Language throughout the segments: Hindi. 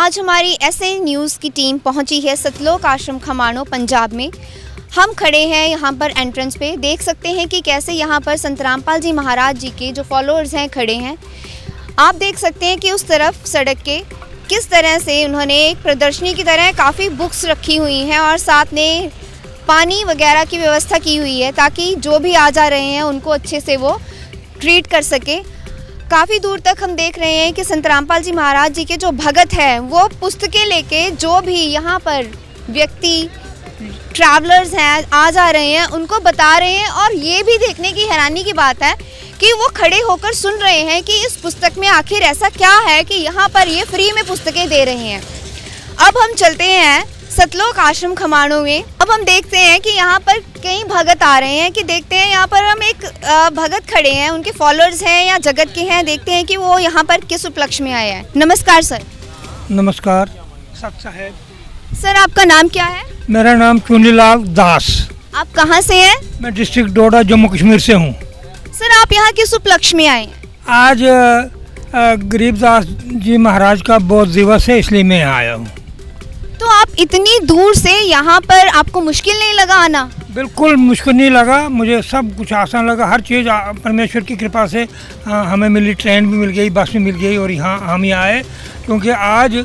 आज हमारी एसए न्यूज़ की टीम पहुंची है सतलोक आश्रम खमाणों पंजाब में। हम खड़े हैं यहाँ पर एंट्रेंस पे, देख सकते हैं कि कैसे यहाँ पर संत रामपाल जी महाराज जी के जो फॉलोअर्स हैं खड़े हैं। आप देख सकते हैं कि उस तरफ सड़क के किस तरह से उन्होंने एक प्रदर्शनी की तरह काफ़ी बुक्स रखी हुई हैं और साथ में पानी वगैरह की व्यवस्था की हुई है ताकि जो भी आ जा रहे हैं उनको अच्छे से वो ट्रीट कर सके। काफ़ी दूर तक हम देख रहे हैं कि संत रामपाल जी महाराज जी के जो भगत हैं वो पुस्तकें लेके जो भी यहाँ पर व्यक्ति ट्रैवलर्स हैं आ जा रहे हैं उनको बता रहे हैं। और ये भी देखने की हैरानी की बात है कि वो खड़े होकर सुन रहे हैं कि इस पुस्तक में आखिर ऐसा क्या है कि यहाँ पर ये फ्री में पुस्तकें दे रहे हैं। अब हम चलते हैं सतलोक आश्रम खमाणों में। अब हम देखते हैं कि यहाँ पर कई भगत आ रहे हैं कि देखते हैं यहाँ पर हम एक भगत खड़े हैं, उनके फॉलोअर्स हैं या जगत के हैं, देखते हैं कि वो यहाँ पर किस उपलक्ष्य में आए हैं। नमस्कार सर। नमस्कार सत साहेब। सर आपका नाम क्या है? मेरा नाम चुनीलाल दास। आप कहाँ से हैं? मैं डिस्ट्रिक्ट डोडा जम्मू कश्मीर से हूँ। सर आप यहाँ किस उपलक्ष्य में आए हैं? आज गरीबदास जी महाराज का बौद्ध दिवस है इसलिए मैं आया हूँ। तो आप इतनी दूर से यहाँ पर आपको मुश्किल नहीं लगा आना? बिल्कुल मुश्किल नहीं लगा, मुझे सब कुछ आसान लगा। हर चीज़ परमेश्वर की कृपा से हमें मिली, ट्रेन भी मिल गई, बस भी मिल गई और यहाँ हम ही आए क्योंकि आज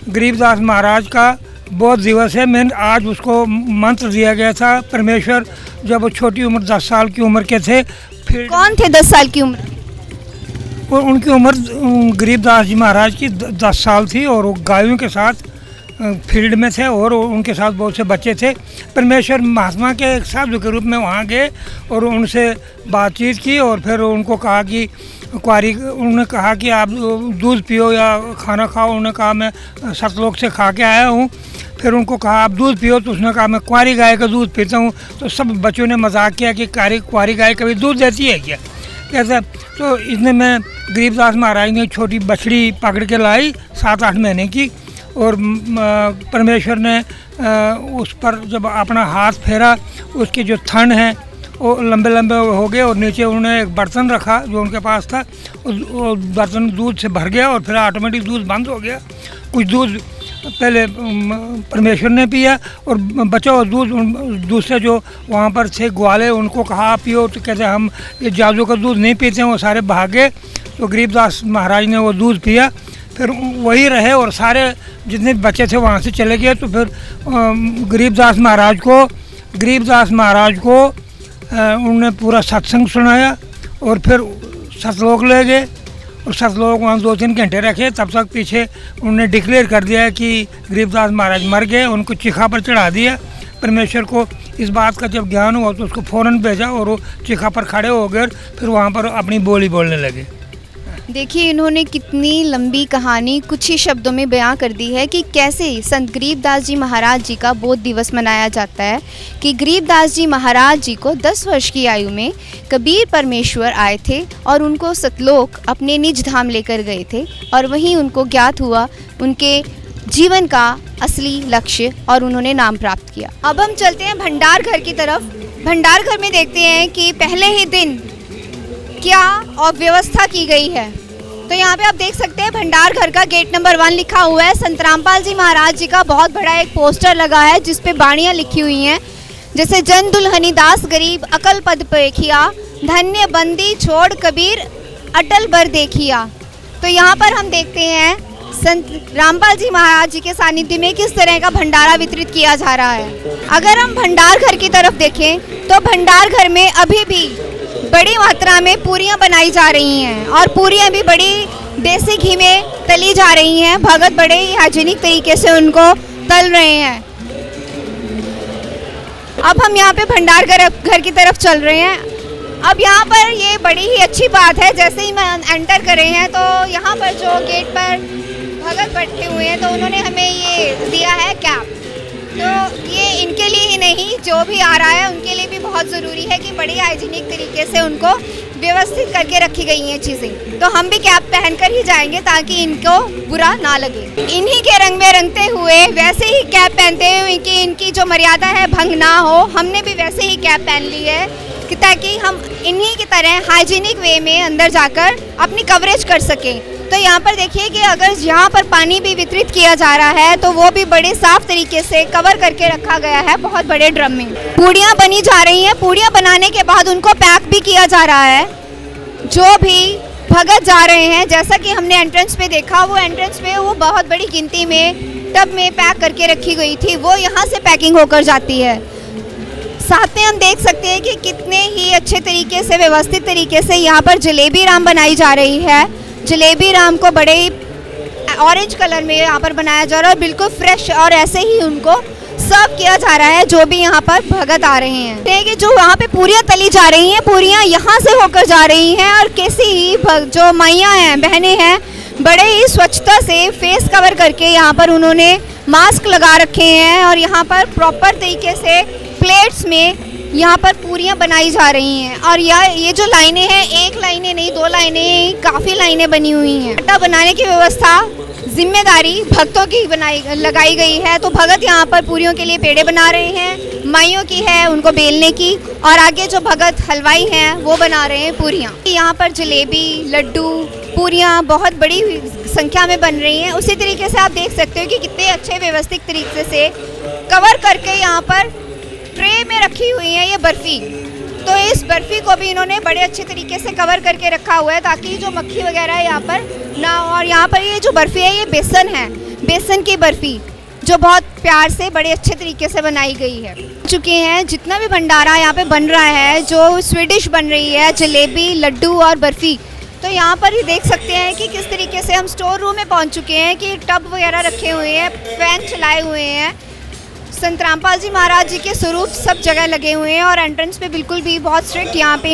गरीबदास महाराज का बौद्ध दिवस है। मैंने आज उसको मंत्र दिया गया था। परमेश्वर जब वो छोटी उम्र 10 साल की उम्र के थे, फिर कौन थे 10 साल की उम्र? और उनकी उम्र गरीबदास जी महाराज की 10 साल थी और वो गायों के साथ फील्ड में थे और उनके साथ बहुत से बच्चे थे। परमेश्वर महात्मा के एक साधु के रूप में वहाँ गए और उनसे बातचीत की और फिर उनको कहा कि उन्होंने कहा कि आप दूध पियो या खाना खाओ। उन्होंने कहा मैं सतलोक से खा के आया हूँ। फिर उनको कहा आप दूध पियो, तो उसने कहा मैं कुंवारी गाय का दूध पीता हूँ। तो सब बच्चों ने मजाक किया कि कुंवारी गाय कभी दूध देती है क्या, कैसा। तो इसने मैं गरीबदास महाराज ने छोटी बछड़ी पकड़ के लाई 7-8 महीने की और परमेश्वर ने उस पर जब अपना हाथ फेरा, उसके जो थन हैं वो लंबे लंबे हो गए और नीचे उन्होंने एक बर्तन रखा जो उनके पास था। उस बर्तन दूध से भर गया और फिर ऑटोमेटिक दूध बंद हो गया। कुछ दूध पहले परमेश्वर ने पिया और बचा हुआ दूध दूसरे जो वहाँ पर थे ग्वाले उनको कहा आप पियो। तो कहते हम ये जादू का दूध नहीं पीते हैं। वो सारे भागे तो गरीबदास महाराज ने वो दूध पिया, फिर वही रहे और सारे जितने बच्चे थे वहाँ से चले गए। तो फिर गरीबदास महाराज को उन्होंने पूरा सत्संग सुनाया और फिर सतलोक ले गए और सतलोक वहाँ 2-3 घंटे रखे। तब तक पीछे उन्होंने डिक्लेयर कर दिया कि गरीबदास महाराज मर गए। उनको चिखा पर चढ़ा दिया। परमेश्वर को इस बात का जब ज्ञान हुआ तो उसको फ़ौरन भेजा और वो चिखा पर खड़े हो गए, फिर वहाँ पर अपनी बोली बोलने लगे। देखिए इन्होंने कितनी लंबी कहानी कुछ ही शब्दों में बयां कर दी है कि कैसे संत गरीबदास जी महाराज जी का बौद्ध दिवस मनाया जाता है। कि गरीबदास जी महाराज जी को 10 वर्ष की आयु में कबीर परमेश्वर आए थे और उनको सतलोक अपने निज धाम लेकर गए थे और वहीं उनको ज्ञात हुआ उनके जीवन का असली लक्ष्य और उन्होंने नाम प्राप्त किया। अब हम चलते हैं भंडार घर की तरफ। भंडार घर में देखते हैं कि पहले ही दिन क्या और व्यवस्था की गई है। तो यहाँ पे आप देख सकते हैं भंडार घर का गेट नंबर 1 लिखा हुआ है। संत रामपाल जी महाराज जी का बहुत बड़ा एक पोस्टर लगा है जिस पे बाणियाँ लिखी हुई हैं, जैसे जन दुल्हनी दास गरीब अकल पद पेखिया, धन्य बंदी छोड़ कबीर अटल बर देखिया। तो यहाँ पर हम देखते हैं संत रामपाल जी महाराज जी के सानिध्य में किस तरह का भंडारा वितरित किया जा रहा है। अगर हम भंडार घर की तरफ देखें तो भंडार घर में अभी भी बड़ी मात्रा में पूरियां बनाई जा रही हैं और पूरियां भी बड़ी देसी घी में तली जा रही हैं। भगत बड़े ही हाइजीनिक तरीके से उनको तल रहे हैं। अब हम यहाँ पे भंडार घर की तरफ चल रहे हैं। अब यहाँ पर ये बड़ी ही अच्छी बात है, जैसे ही मैं एंटर कर रहे हैं तो यहाँ पर जो गेट पर भगत बैठे हुए हैं तो उन्होंने हमें ये दिया है कैप। तो ये इनके लिए ही नहीं, जो भी आ रहा है उनके लिए भी बहुत ज़रूरी है कि बड़ी हाइजीनिक तरीके से उनको व्यवस्थित करके रखी गई हैं चीज़ें। तो हम भी कैप पहनकर ही जाएंगे ताकि इनको बुरा ना लगे। इन्हीं के रंग में रंगते हुए वैसे ही कैप पहनते हुए कि इनकी जो मर्यादा है भंग ना हो, हमने भी वैसे ही कैप पहन ली है कि ताकि हम इन्हीं की तरह हाइजीनिक वे में अंदर जाकर अपनी कवरेज कर सकें। तो यहाँ पर देखिए कि अगर यहाँ पर पानी भी वितरित किया जा रहा है तो वो भी बड़े साफ तरीके से कवर करके रखा गया है बहुत बड़े ड्रम में। पूड़ियाँ बनी जा रही हैं, पूड़ियाँ बनाने के बाद उनको पैक भी किया जा रहा है। जो भी भगत जा रहे हैं, जैसा कि हमने एंट्रेंस पे देखा, वो एंट्रेंस पे वो बहुत बड़ी गिनती में टब में पैक करके रखी गई थी, वो यहाँ से पैकिंग होकर जाती है। साथ में हम देख सकते हैं कि कितने ही अच्छे तरीके से, व्यवस्थित तरीके से यहाँ पर जलेबी राम बनाई जा रही है। जलेबी राम को बड़े ऑरेंज कलर में यहाँ पर बनाया जा रहा है, बिल्कुल फ्रेश, और ऐसे ही उनको सर्व किया जा रहा है जो भी यहाँ पर भगत आ रहे हैं। देखिए जो वहाँ पे पूरियाँ तली जा रही हैं, पूरियाँ यहाँ से होकर जा रही हैं, और कैसी ही जो माइयाँ हैं, बहनें हैं, बड़े ही स्वच्छता से फेस कवर करके यहाँ पर उन्होंने मास्क लगा रखे हैं, और यहाँ पर प्रॉपर तरीके से प्लेट्स में यहाँ पर पूरियाँ बनाई जा रही हैं। और ये जो लाइनें हैं, एक लाइनें नहीं, 2 लाइनें, काफ़ी लाइनें बनी हुई हैं। आटा बनाने की व्यवस्था, जिम्मेदारी भक्तों की लगाई गई है। तो भगत यहाँ पर पूरियों के लिए पेड़े बना रहे हैं, माइयों की है उनको बेलने की, और आगे जो भगत हलवाई हैं वो बना रहे हैं पूरियाँ। यहाँ पर जलेबी, लड्डू, पूरियाँ बहुत बड़ी संख्या में बन रही हैं। उसी तरीके से आप देख सकते हो कि कितने अच्छे व्यवस्थित तरीके से कवर करके यहाँ पर ट्रे में रखी हुई है ये बर्फ़ी। तो इस बर्फ़ी को भी इन्होंने बड़े अच्छे तरीके से कवर करके रखा हुआ है ताकि जो मक्खी वगैरह है यहाँ पर ना हो। और यहाँ पर ये जो बर्फ़ी है, ये बेसन है, बेसन की बर्फ़ी, जो बहुत प्यार से बड़े अच्छे तरीके से बनाई गई है। चुके हैं जितना भी भंडारा यहाँ पे बन रहा है, जो स्वीट बन रही है, जलेबी, लड्डू और बर्फ़ी। तो यहाँ पर ही देख सकते हैं कि किस तरीके से हम स्टोर रूम में पहुँच चुके हैं, कि टब वगैरह रखे हुए हैं, फैन चलाए हुए हैं, संत रामपाल जी महाराज जी के स्वरूप सब जगह लगे हुए हैं, और एंट्रेंस पे बिल्कुल भी बहुत स्ट्रिक्ट यहाँ पे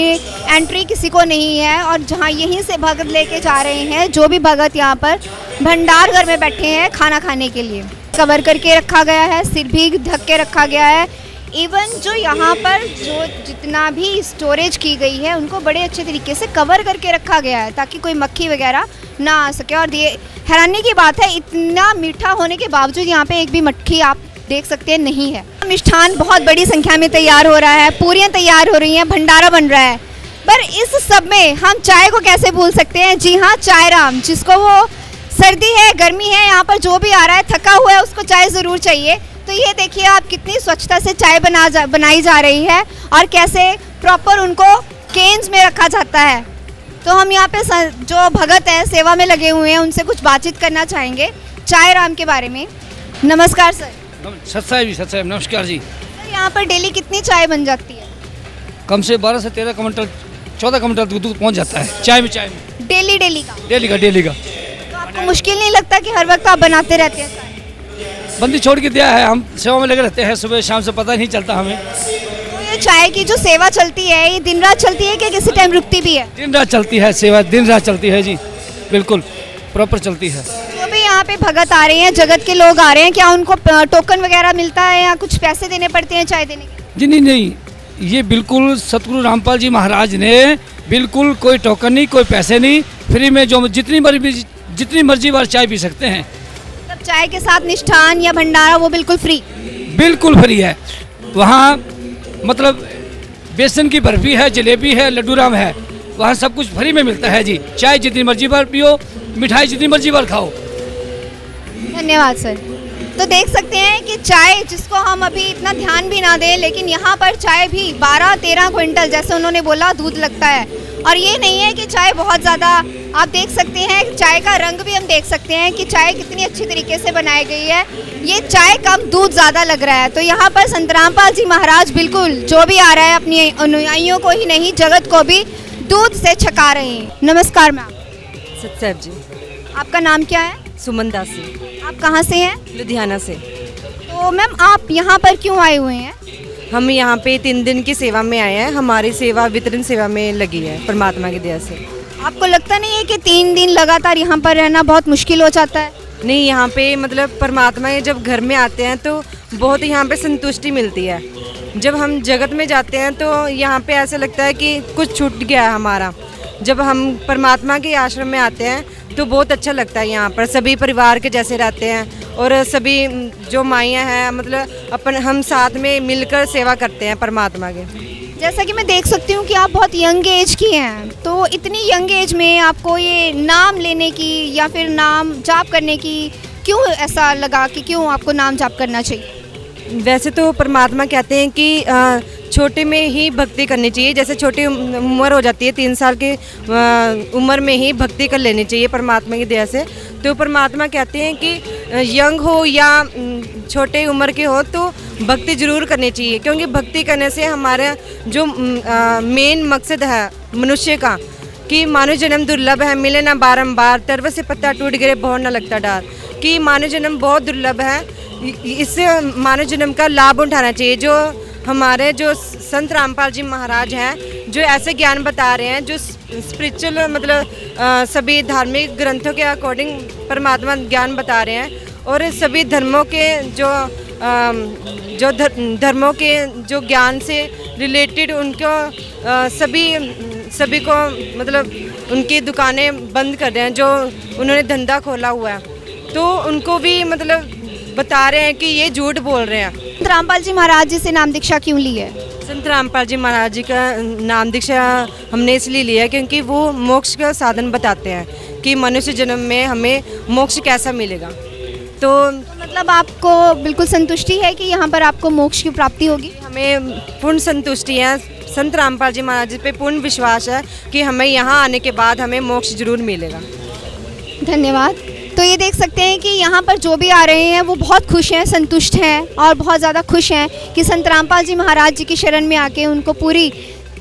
एंट्री किसी को नहीं है। और जहाँ यहीं से भगत लेके जा रहे हैं, जो भी भगत यहाँ पर भंडार घर में बैठे हैं खाना खाने के लिए, कवर करके रखा गया है, सिर भी ढक के रखा गया है। इवन जो यहाँ पर जो जितना भी स्टोरेज की गई है, उनको बड़े अच्छे तरीके से कवर करके रखा गया है ताकि कोई मक्खी वगैरह ना आ सके। और ये हैरानी की बात है, इतना मीठा होने के बावजूद यहाँ पे एक भी मक्खी आप देख सकते हैं नहीं है। मिष्ठान बहुत बड़ी संख्या में तैयार हो रहा है, पूरियाँ तैयार हो रही हैं, भंडारा बन रहा है। पर इस सब में हम चाय को कैसे भूल सकते हैं? जी हाँ, चाय राम, जिसको वो सर्दी है, गर्मी है, यहाँ पर जो भी आ रहा है थका हुआ है, उसको चाय ज़रूर चाहिए। तो ये देखिए आप कितनी स्वच्छता से चाय बनाई जा रही है, और कैसे प्रॉपर उनको केन्स में रखा जाता है। तो हम यहाँ पे जो भगत है, सेवा में लगे हुए हैं, उनसे कुछ बातचीत करना चाहेंगे चाय राम के बारे में। नमस्कार सर। सत्साहेब नमस्कार जी। सर यहाँ पर डेली कितनी चाय बन जाती है? कम से 12 से 13 क्विंटल 14 क्विंटल दूध पहुँच जाता है चाय में डेली का। तो आपको मुश्किल नहीं लगता कि हर वक्त आप बनाते रहते हैं चाय? बंदी छोड़ के दिया है, हम सेवा में लगे रहते हैं, सुबह शाम से पता नहीं चलता हमें। तो ये चाय की जो सेवा चलती है, ये दिन रात चलती है कि किसी टाइम रुकती भी है? दिन रात चलती है सेवा, दिन रात चलती है जी, बिल्कुल प्रॉपर चलती है। जो भी यहाँ पे भगत आ रहे हैं, जगत के लोग आ रहे हैं, क्या उनको टोकन वगैरह मिलता है या कुछ पैसे देने पड़ते हैं चाय देने के? जी नहीं, ये बिल्कुल सतगुरु रामपाल जी महाराज ने बिल्कुल कोई टोकन नहीं, कोई पैसे नहीं, फ्री में जो जितनी मर्जी बार चाय पी सकते हैं। मतलब चाय के साथ निष्ठान या भंडारा वो बिल्कुल फ्री है। वहाँ मतलब बेसन की बर्फी है, जलेबी है, लड्डू राम है, वहाँ सब कुछ फ्री में मिलता है जी। चाय जितनी मर्जी बार पियो, मिठाई जितनी मर्जी बार खाओ। धन्यवाद सर। तो देख सकते हैं कि चाय, जिसको हम अभी इतना ध्यान भी ना दें, लेकिन यहाँ पर चाय भी 12-13 क्विंटल, जैसे उन्होंने बोला, दूध लगता है। और ये नहीं है कि चाय बहुत ज़्यादा, आप देख सकते हैं चाय का रंग भी हम देख सकते हैं कि चाय कितनी अच्छी तरीके से बनाई गई है। ये चाय कम, दूध ज़्यादा लग रहा है। तो यहाँ पर संत रामपाल जी महाराज बिल्कुल जो भी आ रहा है, अपनी अनुयायियों को ही नहीं, जगत को भी दूध से छका रहे हैं। नमस्कार मैम। सत्साहेब जी। आपका नाम क्या है? सुमन दासी। आप कहाँ से हैं? लुधियाना से। तो मैम आप यहाँ पर क्यों आए हुए हैं? हम यहाँ पे 3 दिन की सेवा में आए हैं, हमारी सेवा वितरण सेवा में लगी है परमात्मा की दया से। आपको लगता नहीं है कि 3 दिन लगातार यहाँ पर रहना बहुत मुश्किल हो जाता है? नहीं, यहाँ पे मतलब परमात्मा के जब घर में आते हैं तो बहुत यहाँ पे संतुष्टि मिलती है। जब हम जगत में जाते हैं तो यहाँ पे ऐसा लगता है कि कुछ छूट गया है हमारा। जब हम परमात्मा के आश्रम में आते हैं तो बहुत अच्छा लगता है। यहाँ पर सभी परिवार के जैसे रहते हैं, और सभी जो माइयाँ हैं, मतलब हम साथ में मिलकर सेवा करते हैं परमात्मा के। जैसा कि मैं देख सकती हूँ कि आप बहुत यंग एज की हैं, तो इतनी यंग एज में आपको ये नाम लेने की या फिर नाम जाप करने की क्यों ऐसा लगा कि क्यों आपको नाम जाप करना चाहिए? वैसे तो परमात्मा कहते हैं कि छोटे में ही भक्ति करनी चाहिए। जैसे छोटी उम्र हो जाती है, 3 साल की उम्र में ही भक्ति कर लेनी चाहिए परमात्मा की दया से। तो परमात्मा कहते हैं कि यंग हो या छोटे उम्र के हो तो भक्ति ज़रूर करनी चाहिए, क्योंकि भक्ति करने से हमारा जो मेन मकसद है मनुष्य का कि मानव जन्म दुर्लभ है, मिले ना बारंबार, तरव से पत्ता टूट गिरे बहुत ना लगता डार, कि मानव जन्म बहुत दुर्लभ है। इससे मानव जन्म का लाभ उठाना चाहिए। जो हमारे जो संत रामपाल जी महाराज हैं, जो ऐसे ज्ञान बता रहे हैं, जो स्पिरिचुअल मतलब सभी धार्मिक ग्रंथों के अकॉर्डिंग परमात्मा ज्ञान बता रहे हैं, और सभी धर्मों के जो धर्मों के जो ज्ञान से रिलेटेड उनको सभी को मतलब उनकी दुकानें बंद कर रहे हैं, जो उन्होंने धंधा खोला हुआ है, तो उनको भी मतलब बता रहे हैं कि ये झूठ बोल रहे हैं। संत रामपाल जी महाराज जी से नाम दीक्षा क्यों ली है? संत रामपाल जी महाराज जी का नाम दीक्षा हमने इसलिए लिया क्योंकि वो मोक्ष का साधन बताते हैं कि मनुष्य जन्म में हमें मोक्ष कैसा मिलेगा। तो मतलब आपको बिल्कुल संतुष्टि है कि यहाँ पर आपको मोक्ष की प्राप्ति होगी? हमें पूर्ण संतुष्टि है, संत रामपाल जी महाराज जी पे पूर्ण विश्वास है कि हमें यहाँ आने के बाद हमें मोक्ष जरूर मिलेगा। धन्यवाद। तो ये देख सकते हैं कि यहाँ पर जो भी आ रहे हैं वो बहुत खुश हैं, संतुष्ट हैं और बहुत ज़्यादा खुश हैं कि संत रामपाल जी महाराज जी की शरण में आके उनको पूरी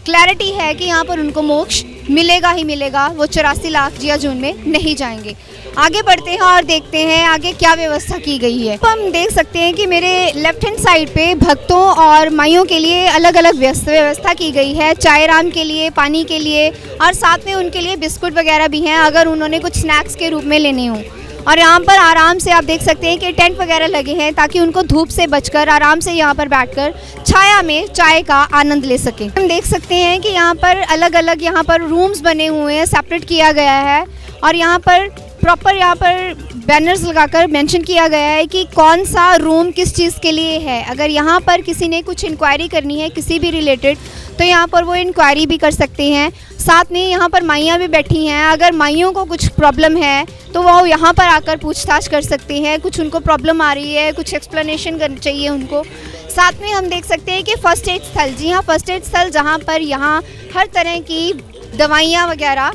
क्लैरिटी है कि यहाँ पर उनको मोक्ष मिलेगा ही मिलेगा, वो 84 लाख जिया जून में नहीं जाएंगे। आगे बढ़ते हैं और देखते हैं आगे क्या व्यवस्था की गई है। तो हम देख सकते हैं कि मेरे लेफ्ट हैंड साइड पे भक्तों और माइयों के लिए अलग अलग व्यवस्था की गई है, चाय राम के लिए, पानी के लिए, और साथ में उनके लिए बिस्कुट वगैरह भी हैं अगर उन्होंने कुछ स्नैक्स के रूप में लेने हों। और यहाँ पर आराम से आप देख सकते हैं कि टेंट वगैरह लगे हैं ताकि उनको धूप से बचकर आराम से यहाँ पर बैठकर छाया में चाय का आनंद ले सकें। हम देख सकते हैं कि यहाँ पर अलग अलग यहाँ पर रूम्स बने हुए हैं, सेपरेट किया गया है, और यहाँ पर प्रॉपर यहाँ पर बैनर्स लगाकर मेंशन किया गया है कि कौन सा रूम किस चीज़ के लिए है। अगर यहाँ पर किसी ने कुछ इंक्वायरी करनी है किसी भी रिलेटेड तो यहाँ पर वो इंक्वायरी भी कर सकते हैं। साथ में यहाँ पर माइयाँ भी बैठी हैं, अगर माइयों को कुछ प्रॉब्लम है तो वो यहाँ पर आकर पूछताछ कर सकते हैं, कुछ उनको प्रॉब्लम आ रही है, कुछ एक्सप्लेनेशन करनी चाहिए उनको। साथ में हम देख सकते हैं कि फ़र्स्ट एड स्थल, जी हाँ फ़र्स्ट एड स्थल, जहाँ पर यहाँ हर तरह की दवाइयाँ वगैरह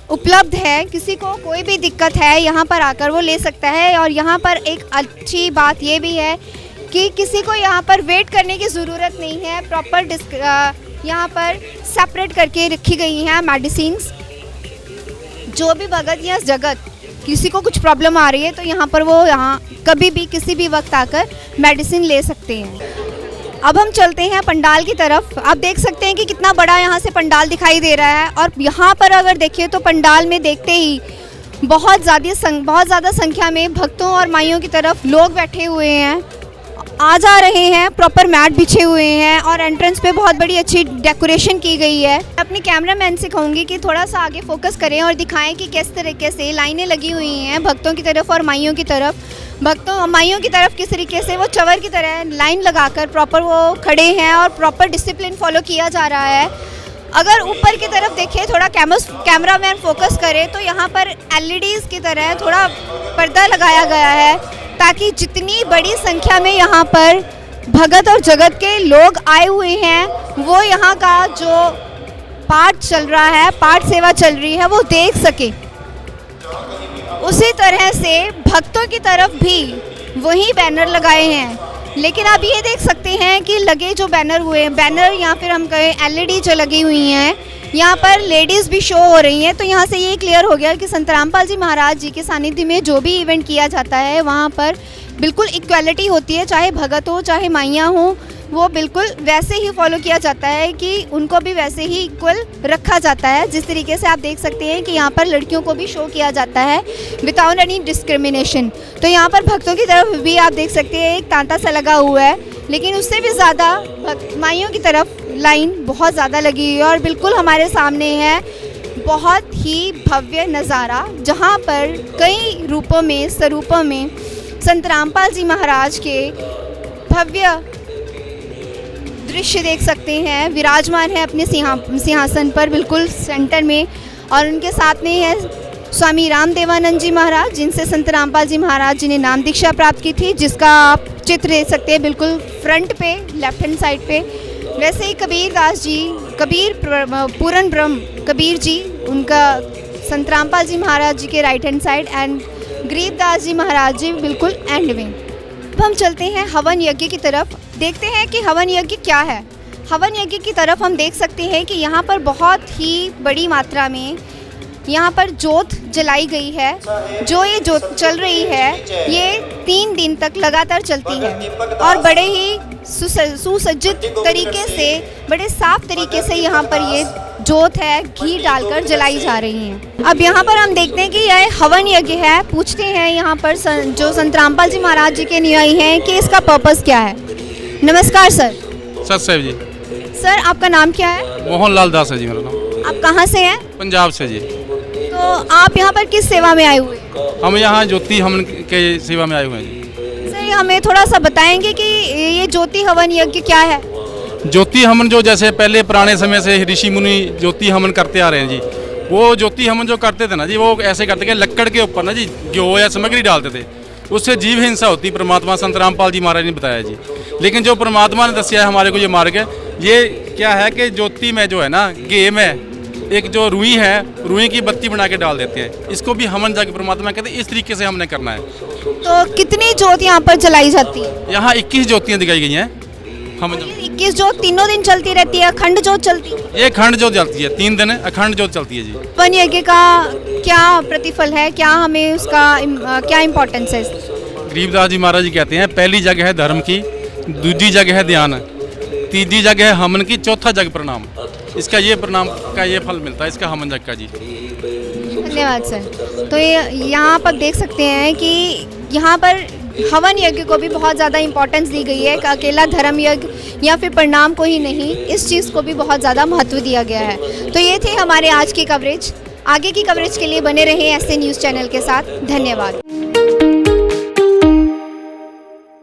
उपलब्ध है। किसी को कोई भी दिक्कत है यहाँ पर आकर वो ले सकता है। और यहाँ पर एक अच्छी बात ये भी है कि किसी को यहाँ पर वेट करने की ज़रूरत नहीं है, प्रॉपर यहाँ पर सेपरेट करके रखी गई हैं मेडिसिन्स। जो भी भगत या जगत किसी को कुछ प्रॉब्लम आ रही है तो यहाँ पर वो यहाँ कभी भी किसी भी वक्त आकर मेडिसिन ले सकते हैं। अब हम चलते हैं पंडाल की तरफ। आप देख सकते हैं कि कितना बड़ा यहाँ से पंडाल दिखाई दे रहा है, और यहाँ पर अगर देखिए तो पंडाल में देखते ही बहुत ज़्यादा संख्या में भक्तों और माइयों की तरफ लोग बैठे हुए हैं, आ जा रहे हैं, प्रॉपर मैट बिछे हुए हैं और एंट्रेंस पे बहुत बड़ी अच्छी डेकोरेशन की गई है। अपने कैमरामैन से कहूँगी कि थोड़ा सा आगे फोकस करें और दिखाएं कि किस तरीके से लाइनें लगी हुई हैं भक्तों की तरफ और माइयों की तरफ। माइयों की तरफ किस तरीके से वो चवर की तरह लाइन लगाकर प्रॉपर वो खड़े हैं और प्रॉपर डिसिप्लिन फॉलो किया जा रहा है। अगर ऊपर की तरफ देखें, थोड़ा कैमरामैन फोकस करे तो यहाँ पर LEDs की तरह थोड़ा पर्दा लगाया गया है ताकि जितनी बड़ी संख्या में यहाँ पर भगत और जगत के लोग आए हुए हैं वो यहाँ का जो पाठ चल रहा है, पाठ सेवा चल रही है, वो देख सके। उसी तरह से भक्तों की तरफ भी वही बैनर लगाए हैं, लेकिन आप ये देख सकते हैं कि लगे जो बैनर या फिर हम कहें LED जो लगी हुई हैं, यहाँ पर लेडीज़ भी शो हो रही हैं। तो यहाँ से ये क्लियर हो गया कि संत रामपाल जी महाराज जी के सानिध्य में जो भी इवेंट किया जाता है वहाँ पर बिल्कुल इक्वालिटी होती है, चाहे भगत हो चाहे माइयाँ हो, वो बिल्कुल वैसे ही फॉलो किया जाता है कि उनको भी वैसे ही इक्वल रखा जाता है। जिस तरीके से आप देख सकते हैं कि यहाँ पर लड़कियों को भी शो किया जाता है विदाउट एनी डिस्क्रिमिनेशन। तो यहाँ पर भक्तों की तरफ भी आप देख सकते हैं एक तांता सा लगा हुआ है, लेकिन उससे भी ज़्यादा माइयों की तरफ लाइन बहुत ज़्यादा लगी हुई है। और बिल्कुल हमारे सामने है बहुत ही भव्य नज़ारा, जहाँ पर कई रूपों में स्वरूपों में संत रामपाल जी महाराज के भव्य दृश्य देख सकते हैं, विराजमान है अपने सिंहासन पर बिल्कुल सेंटर में, और उनके साथ में है स्वामी रामदेवानंद जी महाराज, जिनसे संत रामपाल जी महाराज जी ने नाम दीक्षा प्राप्त की थी, जिसका आप चित्र देख सकते हैं बिल्कुल फ्रंट पे, लेफ्ट हैंड साइड पे। वैसे ही कबीरदास जी, पूरन ब्रह्म कबीर जी, उनका संत रामपाल जी महाराज जी के right hand side, and Garibdas ji Maharaj ji बिल्कुल एंड में। अब हम चलते हैं हवन यज्ञ की तरफ, देखते हैं कि हवन यज्ञ क्या है। हवन यज्ञ की तरफ हम देख सकते हैं कि यहाँ पर बहुत ही बड़ी मात्रा में यहाँ पर जोत जलाई गई है। जो ये जोत चल रही है ये 3 दिन तक लगातार चलती है, और बड़े ही सुसज्जित तरीके से, बड़े साफ तरीके से यहाँ पर ये जोत है घी डालकर जलाई जा रही है। अब यहाँ पर हम देखते हैं कि यह हवन यज्ञ है। पूछते हैं यहाँ पर जो संत रामपाल जी महाराज जी के अनुयायी हैं कि इसका पर्पस क्या है। नमस्कार सर। सत साहब जी। सर आपका नाम क्या है? मोहनलाल दास है जी मेरा नाम। आप कहाँ से हैं? पंजाब से जी। तो आप यहाँ पर किस सेवा में आए हुए हैं? हम यहाँ ज्योति हवन के सेवा में आए हुए हैं जी। सर हमें थोड़ा सा बताएंगे कि ये ज्योति हवन यज्ञ क्या है? ज्योति हवन जो जैसे पहले पुराने समय से ऋषि मुनि ज्योति हवन करते आ रहे हैं जी, वो ज्योति हवन जो करते थे ना जी, वो ऐसे करते कि लक्कड़ के ऊपर ना जी घ्यो या सामग्री डालते थे, उससे जीव हिंसा होती। परमात्मा संत रामपाल जी महाराज ने बताया जी। लेकिन जो परमात्मा ने दसिया है हमारे को ये मार्ग है, ये क्या है कि ज्योति में जो है ना घे में एक जो रुई है, रुई की बत्ती बना के डाल देते हैं। इसको भी हवन जाके परमात्मा कहते हैं, इस तरीके से हमने करना है। तो कितनी ज्योत यहाँ पर जलाई जाती है? यहाँ 21 ज्योतियाँ दिखाई गई हैं। हम 21 ज्योत तीनों दिन चलती रहती है? अखंड ज्योत चलती है? ये अखंड ज्योत चलती है, 3 दिन अखंड ज्योत चलती है जी। हवन यज्ञ का क्या प्रतिफल है, क्या हमें उसका क्या इम्पोर्टेंस है? गरीबदास जी महाराज जी कहते हैं, पहली जगह है धर्म की, दूसरी जगह है ध्यान, तीसरी जगह है हमन की, चौथा जग प्रणाम। इसका ये प्रणाम का ये फल मिलता है इसका हवन जग का जी। धन्यवाद सर। तो ये यहाँ पर देख सकते हैं कि यहाँ पर हवन यज्ञ को भी बहुत ज़्यादा इम्पोर्टेंस दी गई है कि अकेला धर्म यज्ञ या फिर प्रणाम को ही नहीं, इस चीज़ को भी बहुत ज़्यादा महत्व दिया गया है। तो ये थे हमारे आज की कवरेज। आगे की कवरेज के लिए बने रहें ऐसे न्यूज़ चैनल के साथ। धन्यवाद।